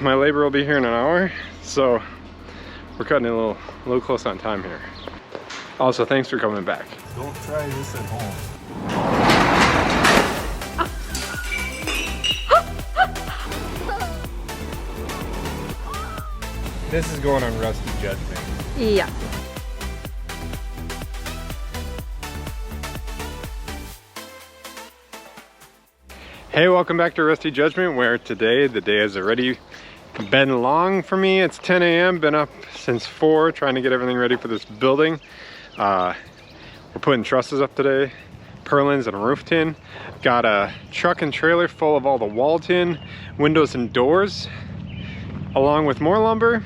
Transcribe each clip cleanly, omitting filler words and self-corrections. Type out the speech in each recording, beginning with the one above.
My labor will be here in an hour, so we're cutting it a little close on time here. Also, thanks for coming back. Don't try this at home. This is going on Rusty Judgment. Yeah. Hey, welcome back to Rusty Judgment, where today the day has already been long for me. It's 10 a.m. Been up since 4 trying to get everything ready for this building. We're putting trusses up today, purlins and roof tin. Got a truck and trailer full of all the wall tin, windows and doors, along with more lumber.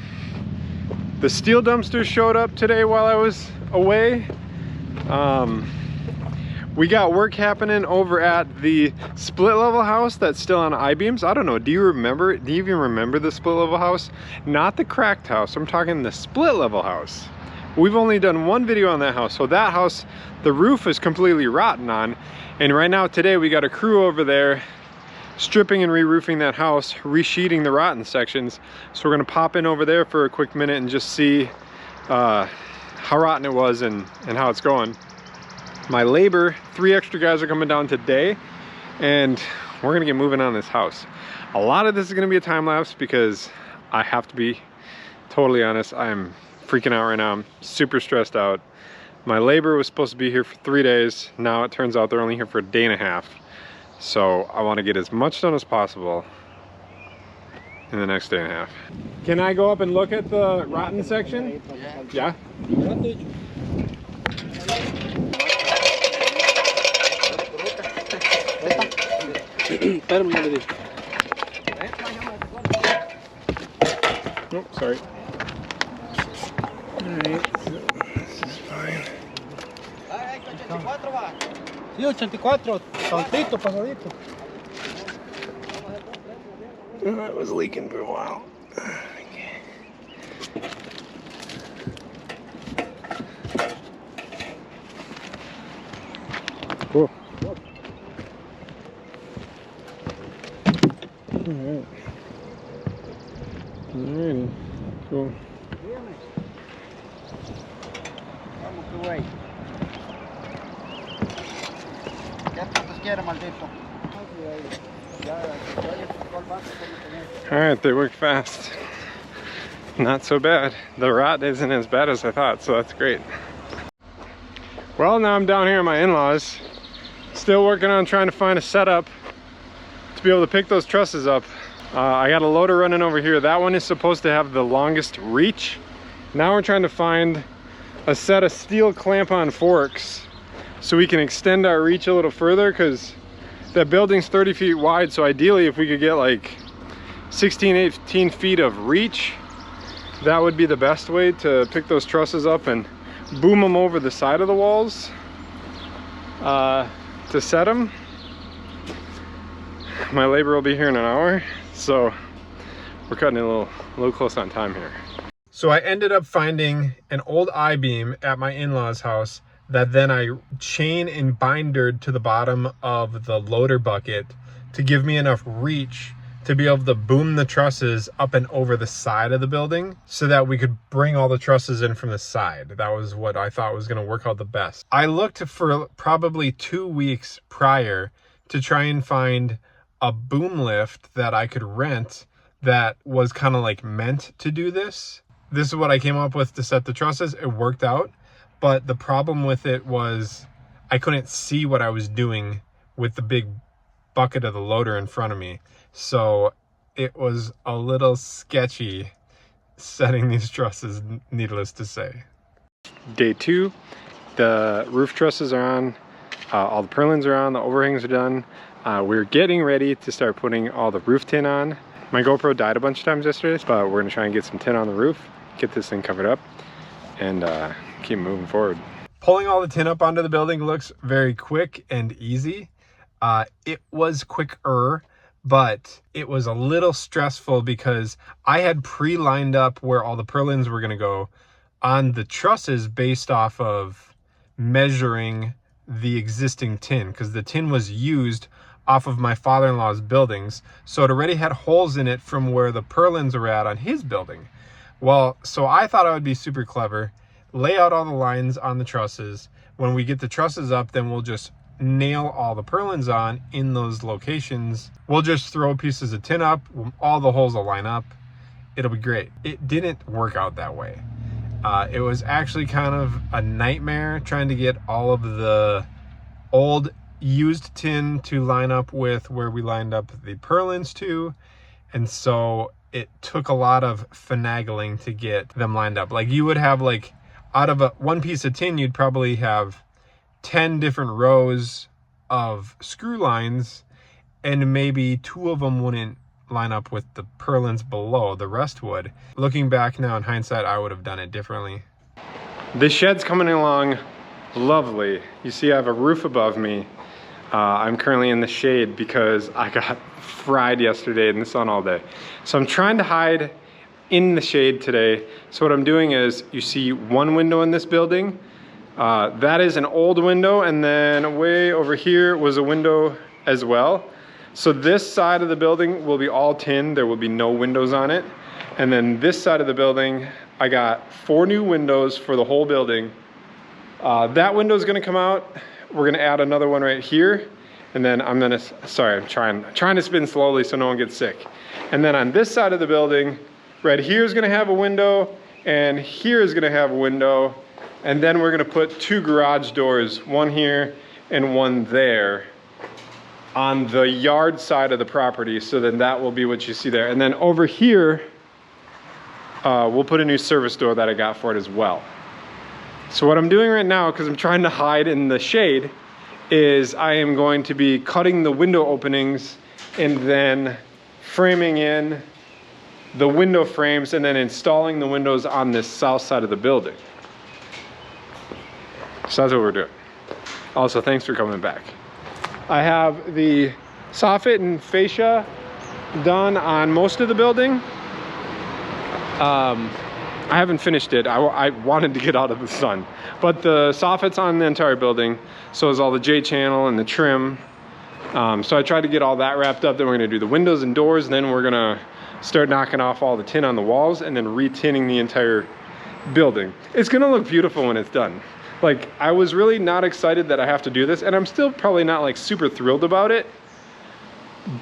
The steel dumpster showed up today while I was away. We got work happening over at the split level house that's still on I-beams. I don't know, do you even remember the split level house? Not the cracked house, I'm talking the split level house. We've only done one video on that house. So that house, the roof is completely rotten on. And right now today we got a crew over there stripping and re-roofing that house, resheeting the rotten sections. So we're gonna pop in over there for a quick minute and just see how rotten it was and how it's going. My labor, 3 extra guys are coming down today, and we're gonna get moving on this house. A lot of this is gonna be a time lapse because I have to be totally honest, I'm freaking out right now. I'm super stressed out. My labor was supposed to be here for 3 days. Now it turns out they're only here for a day and a half. So I want to get as much done as possible in the next day and a half. Can I go up and look at the rotten section? Yeah? Oh, sorry. Alright, this is fine. Sí, 84, saltito, pasadito. It was leaking for a while. Okay. Cool. Alright. Alrighty. Cool. Vamos, qué güey. ¿Qué tantos quieres, maldito? Alright, they work fast. Not so bad. The rot isn't as bad as I thought, so that's great. Well, now I'm down here at my in-laws. Still working on trying to find a setup to be able to pick those trusses up. I got a loader running over here. That one is supposed to have the longest reach. Now we're trying to find a set of steel clamp-on forks so we can extend our reach a little further, because that building's 30 feet wide. So ideally, if we could get like 16, 18 feet of reach, that would be the best way to pick those trusses up and boom them over the side of the walls to set them. My labor will be here in an hour, so we're cutting it a little close on time here. So I ended up finding an old I-beam at my in-laws house that then I chain and bindered to the bottom of the loader bucket to give me enough reach to be able to boom the trusses up and over the side of the building so that we could bring all the trusses in from the side. That was what I thought was gonna work out the best. I looked for probably 2 weeks prior to try and find a boom lift that I could rent that was kind of like meant to do this. This is what I came up with to set the trusses. It worked out, but the problem with it was I couldn't see what I was doing with the big bucket of the loader in front of me. So it was a little sketchy setting these trusses, needless to say. Day 2, the roof trusses are on, all the purlins are on, the overhangs are done. We're getting ready to start putting all the roof tin on. My GoPro died a bunch of times yesterday, but we're gonna try and get some tin on the roof, get this thing covered up, and keep moving forward. Pulling all the tin up onto the building looks very quick and easy. It was quicker, but it was a little stressful because I had pre-lined up where all the purlins were gonna go on the trusses based off of measuring the existing tin, because the tin was used off of my father-in-law's buildings. So it already had holes in it from where the purlins are at on his building. Well, so I thought I would be super clever, lay out all the lines on the trusses. When we get the trusses up, then we'll just nail all the purlins on in those locations. We'll just throw pieces of tin up, all the holes will line up. It'll be great. It didn't work out that way. It was actually kind of a nightmare trying to get all of the old used tin to line up with where we lined up the purlins to. And so it took a lot of finagling to get them lined up. Like you would have like out of one piece of tin, you'd probably have 10 different rows of screw lines, and maybe 2 of them wouldn't line up with the purlins below, the rest would. Looking back now in hindsight, I would have done it differently. This shed's coming along lovely. You see I have a roof above me. I'm currently in the shade because I got fried yesterday in the sun all day. So I'm trying to hide in the shade today. So what I'm doing is, you see one window in this building. That is an old window, and then way over here was a window as well. So this side of the building will be all tin. There will be no windows on it. And then this side of the building, I got 4 new windows for the whole building. That window is gonna come out. We're gonna add another one right here. And then I'm gonna, sorry, I'm trying to spin slowly so no one gets sick. And then on this side of the building, right here is gonna have a window, and here is gonna have a window. And then we're gonna put 2 garage doors, one here and one there, on the yard side of the property. So then that will be what you see there. And then over here, we'll put a new service door that I got for it as well. So what I'm doing right now, because I'm trying to hide in the shade, is I am going to be cutting the window openings and then framing in the window frames and then installing the windows on this south side of the building. So that's what we're doing. Also, thanks for coming back. I have the soffit and fascia done on most of the building. I haven't finished it. I wanted to get out of the sun. But the soffit's on the entire building. So is all the J-channel and the trim. So I tried to get all that wrapped up. Then we're gonna do the windows and doors. And then we're gonna start knocking off all the tin on the walls and then re-tinning the entire building. It's gonna look beautiful when it's done. Like, I was really not excited that I have to do this, and I'm still probably not like super thrilled about it.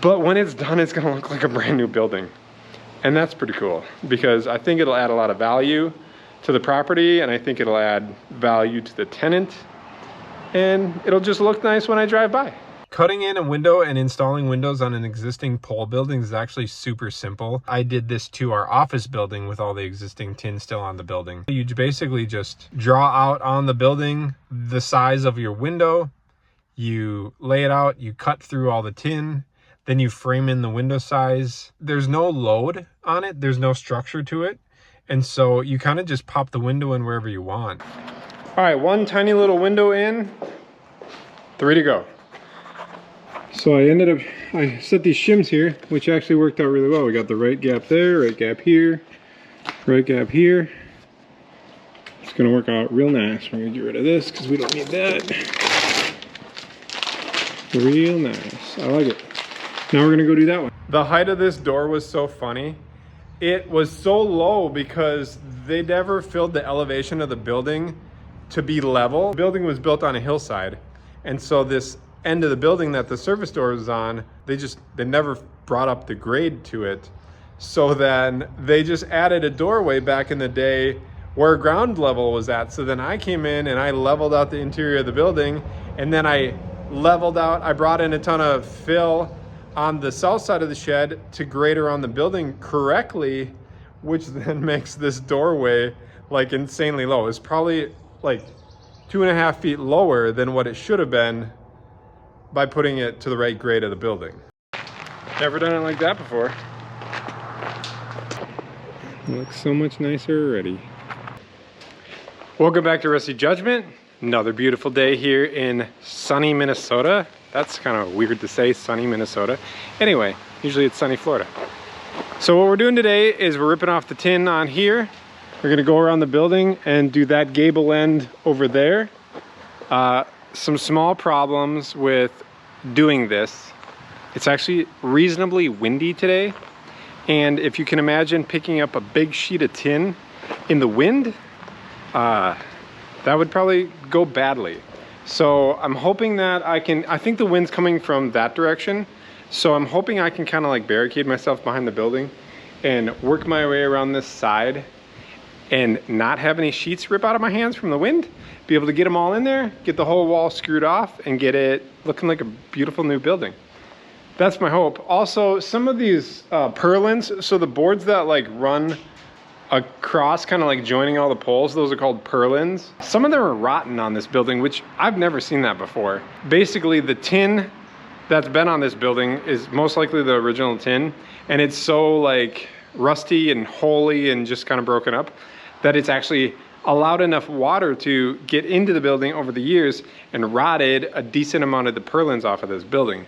But when it's done, it's gonna look like a brand new building. And that's pretty cool, because I think it'll add a lot of value to the property, and I think it'll add value to the tenant, and it'll just look nice when I drive by. Cutting in a window and installing windows on an existing pole building is actually super simple. I did this to our office building with all the existing tin still on the building. You basically just draw out on the building the size of your window, you lay it out, you cut through all the tin, then you frame in the window size. There's no load on it, there's no structure to it, and so you kind of just pop the window in wherever you want. All right, one tiny little window in, 3 to go. So I set these shims here, which actually worked out really well. We got the right gap there, right gap here, right gap here. It's gonna work out real nice. We're gonna get rid of this because we don't need that. Real nice, I like it. Now we're gonna go do that one. The height of this door was so funny. It was so low because they never filled the elevation of the building to be level. The building was built on a hillside, and so this end of the building that the service door is on, they never brought up the grade to it. So then they just added a doorway back in the day where ground level was at. So then I came in and I leveled out the interior of the building, and then I brought in a ton of fill on the south side of the shed to grade around the building correctly, which then makes this doorway like insanely low. It's probably like 2.5 feet lower than what it should have been by putting it to the right grade of the building. Never done it like that before. It looks so much nicer already. Welcome back to Rusty Judgment. Another beautiful day here in sunny Minnesota. That's kind of weird to say, sunny Minnesota. Anyway, usually it's sunny Florida. So what we're doing today is we're ripping off the tin on here. We're gonna go around the building and do that gable end over there. Some small problems with doing this. It's actually reasonably windy today. And if you can imagine picking up a big sheet of tin in the wind, that would probably go badly. So I'm hoping that I think the wind's coming from that direction. So I'm hoping I can kind of like barricade myself behind the building and work my way around this side and not have any sheets rip out of my hands from the wind. Be able to get them all in there, get the whole wall screwed off, and get it looking like a beautiful new building. That's my hope. Also, some of these purlins, so the boards that like run across, kind of like joining all the poles, those are called purlins. Some of them are rotten on this building, which I've never seen that before. Basically, the tin that's been on this building is most likely the original tin, and it's so like rusty and holy and just kind of broken up that it's actually allowed enough water to get into the building over the years and rotted a decent amount of the purlins off of this building.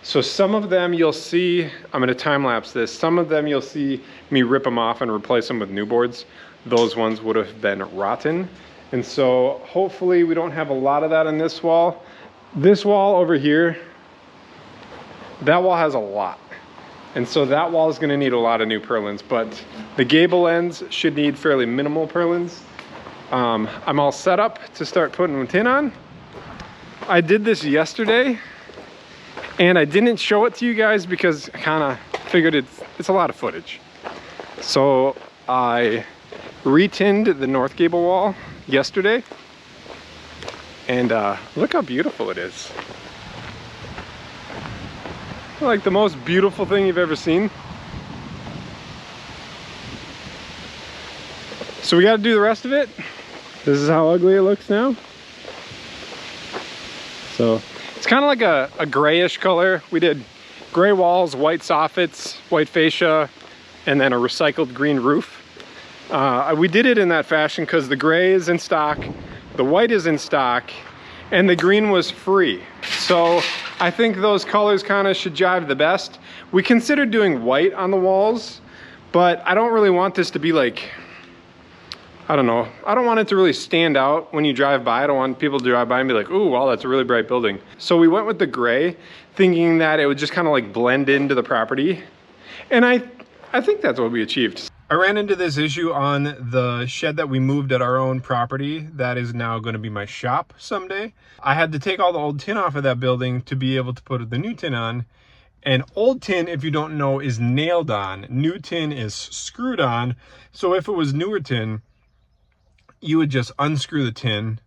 So some of them you'll see, I'm gonna time lapse this, some of them you'll see me rip them off and replace them with new boards. Those ones would have been rotten. And so hopefully we don't have a lot of that in this wall. This wall over here, that wall has a lot. And so that wall is gonna need a lot of new purlins, but the gable ends should need fairly minimal purlins. I'm all set up to start putting tin on. I did this yesterday and I didn't show it to you guys because I kind of figured it's a lot of footage. So I re-tinned the north gable wall yesterday, and look how beautiful it is. Like the most beautiful thing you've ever seen. So we got to do the rest of it. This is how ugly it looks now. So it's kind of like a grayish color. We did gray walls, white soffits, white fascia, and then a recycled green roof. We did it in that fashion because the gray is in stock, the white is in stock, and the green was free. So I think those colors kind of should jive the best. We considered doing white on the walls, but I don't really want this to be like, I don't know. I don't want it to really stand out when you drive by. I don't want people to drive by and be like, ooh, wow, that's a really bright building. So we went with the gray, thinking that it would just kind of like blend into the property. And I think that's what we achieved. I ran into this issue on the shed that we moved at our own property. That is now going to be my shop someday. I had to take all the old tin off of that building to be able to put the new tin on. And old tin, if you don't know, is nailed on. New tin is screwed on. So if it was newer tin, you would just unscrew the tin,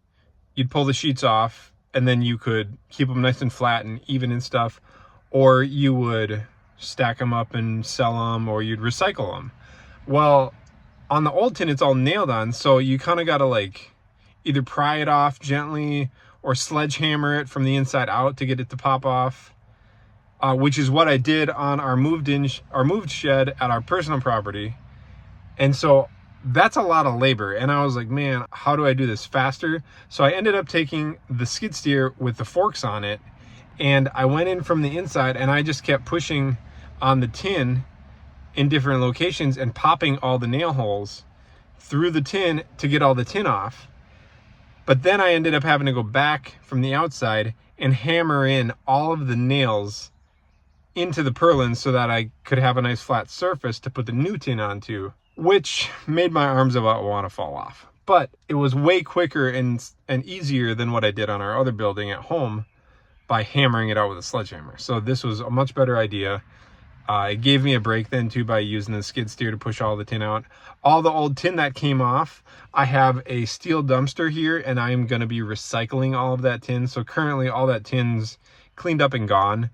you'd pull the sheets off, and then you could keep them nice and flat and even and stuff, or you would stack them up and sell them, or you'd recycle them. Well, on the old tin, it's all nailed on, so you kind of got to like either pry it off gently or sledgehammer it from the inside out to get it to pop off, which is what I did on our moved shed at our personal property. And so that's a lot of labor, and I was like, man, how do I do this faster? So I ended up taking the skid steer with the forks on it, and I went in from the inside and I just kept pushing on the tin in different locations and popping all the nail holes through the tin to get all the tin off. But then I ended up having to go back from the outside and hammer in all of the nails into the purlins so that I could have a nice flat surface to put the new tin onto, which made my arms about want to fall off. But it was way quicker and easier than what I did on our other building at home by hammering it out with a sledgehammer. So this was a much better idea. It gave me a break then too by using the skid steer to push all the tin out. All the old tin that came off, I have a steel dumpster here, and I am going to be recycling all of that tin. So currently all that tin's cleaned up and gone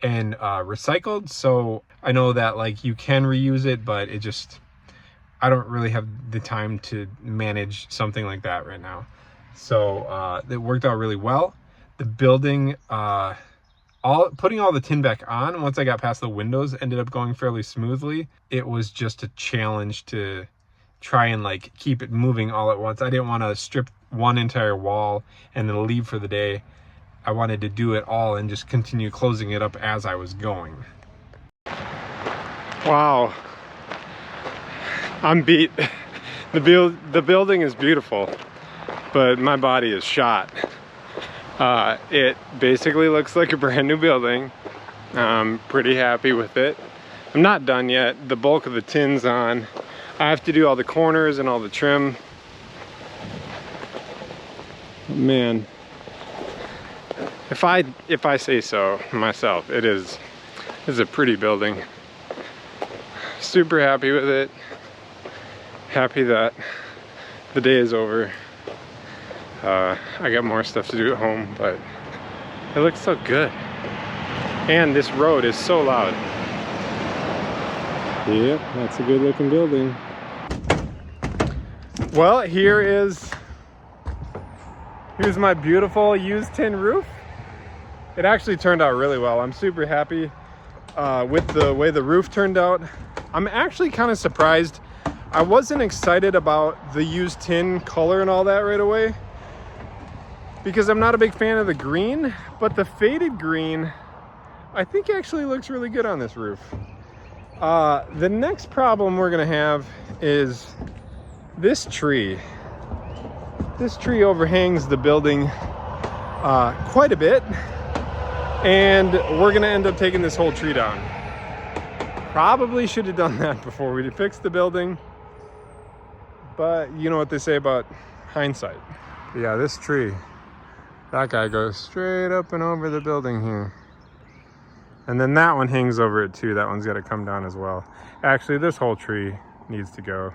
and recycled. So I know that like you can reuse it, but it just, I don't really have the time to manage something like that right now. So it worked out really well. The building, putting all the tin back on, once I got past the windows, ended up going fairly smoothly. It was just a challenge to try and like keep it moving all at once. I didn't want to strip one entire wall and then leave for the day. I wanted to do it all and just continue closing it up as I was going. Wow. I'm beat. The building is beautiful, but my body is shot. It basically looks like a brand new building. I'm pretty happy with it. I'm not done yet. The bulk of the tin's on. I have to do all the corners and all the trim. Man, if I say so myself, it's a pretty building. Super happy with it. Happy that the day is over. I got more stuff to do at home, but it looks so good. And this road is so loud. Yep, that's a good looking building. Well, here's my beautiful used tin roof. It actually turned out really well. I'm super happy with the way the roof turned out. I'm actually kind of surprised. I wasn't excited about the used tin color and all that right away, because I'm not a big fan of the green, but the faded green I think actually looks really good on this roof. The next problem we're gonna have is this tree. This tree overhangs the building quite a bit, and we're gonna end up taking this whole tree down. Probably should have done that before we fixed the building, but you know what they say about hindsight. Yeah, this tree, that guy goes straight up and over the building here. And then that one hangs over it too. That one's got to come down as well. Actually, this whole tree needs to go.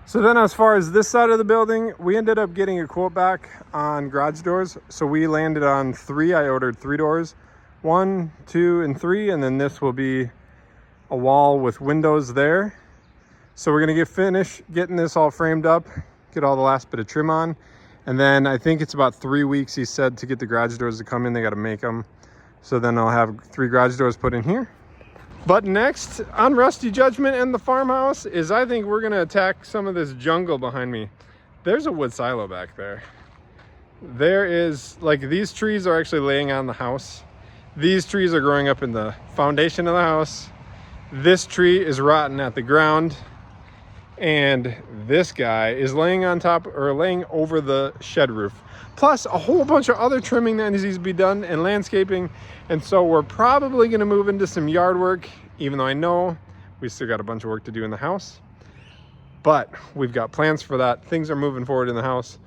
So then as far as this side of the building, we ended up getting a quote back on garage doors. So we landed on 3. I ordered 3 doors, 1, 2, and 3. And then this will be a wall with windows there. So we're gonna get finished getting this all framed up, get all the last bit of trim on. And then I think it's about 3 weeks, he said, to get the garage doors to come in. They got to make them. So then I'll have 3 garage doors put in here. But next on Rusty Judgment and the farmhouse is, I think we're gonna attack some of this jungle behind me. There's a wood silo back there. There is, like, these trees are actually laying on the house. These trees are growing up in the foundation of the house. This tree is rotten at the ground. And this guy is laying on top, or laying over the shed roof. Plus a whole bunch of other trimming that needs to be done and landscaping. And so we're probably gonna move into some yard work, even though I know we still got a bunch of work to do in the house. But we've got plans for that. Things are moving forward in the house.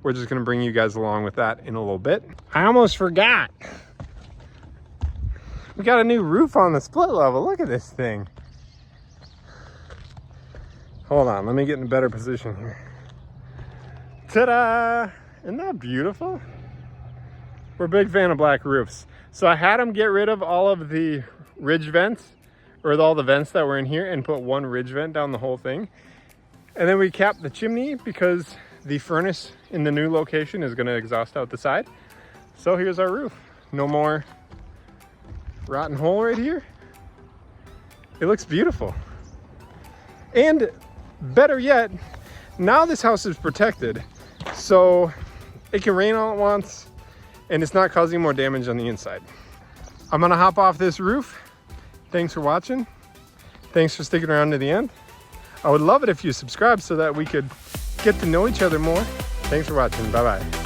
We're just gonna bring you guys along with that in a little bit. I almost forgot. We got a new roof on the split level. Look at this thing. Hold on, let me get in a better position here. Ta-da! Isn't that beautiful? We're a big fan of black roofs. So I had them get rid of all of the ridge vents, or all the vents that were in here, and put one ridge vent down the whole thing. And then we capped the chimney because the furnace in the new location is gonna exhaust out the side. So here's our roof. No more rotten hole right here. It looks beautiful. And better yet, now this house is protected, so it can rain all at once and it's not causing more damage on the inside. I'm gonna hop off this roof. Thanks for watching. Thanks for sticking around to the end. I would love it if you subscribe so that we could get to know each other more. Thanks for watching. Bye-bye.